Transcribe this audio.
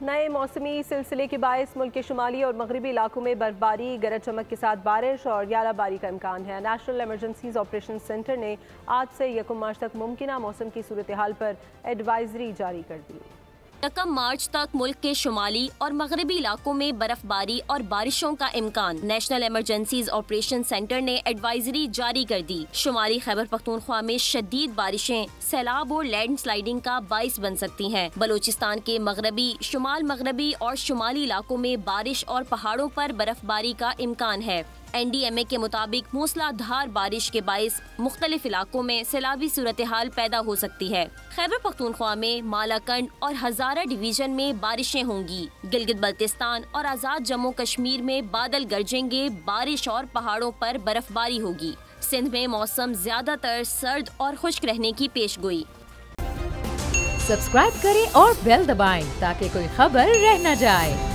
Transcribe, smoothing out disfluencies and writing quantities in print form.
نئے موسمی سلسلے کے باعث ملک کے شمالی اور مغربی علاقوں میں برفباری، گرج چمک کے ساتھ بارش اور غارہ باری کا امکان ہے۔ نیشنل ایمرجنسیز آپریشن سینٹر نے آج سے 1 مارچ تک ممکنہ موسم کی صورتحال پر ایڈوائزری جاری کر دی۔ 1 مارچ تک ملک کے شمالی اور مغربی علاقوں میں برف باری اور بارشوں کا امکان۔ نیشنل ایمرجنسیز آپریشن سینٹر نے ایڈوائزری جاری کر دی۔ شمالی خیبر پختونخوا میں شدید بارشیں سیلاب اور لینڈ سلائیڈنگ کا باعث بن سکتی ہیں۔ بلوچستان کے مغربی، شمال مغربی اور شمالی علاقوں میں بارش اور پہاڑوں پر برف باری کا امکان ہے۔ NDMA کے مطابق موسلا دھار بارش کے باعث مختلف علاقوں میں سیلابی صورتحال پیدا ہو سکتی ہے۔ خیبر پختونخوا میں مالاکنڈ اور ہزارہ ڈویژن میں بارشیں ہوں گی۔ گلگت بلتستان اور آزاد جموں کشمیر میں بادل گرجیں گے، بارش اور پہاڑوں پر برف باری ہوگی۔ سندھ میں موسم زیادہ تر سرد اور خشک رہنے کی پیش گوئی۔ سبسکرائب کریں اور بیل دبائیں تاکہ کوئی خبر رہ نہ جائے۔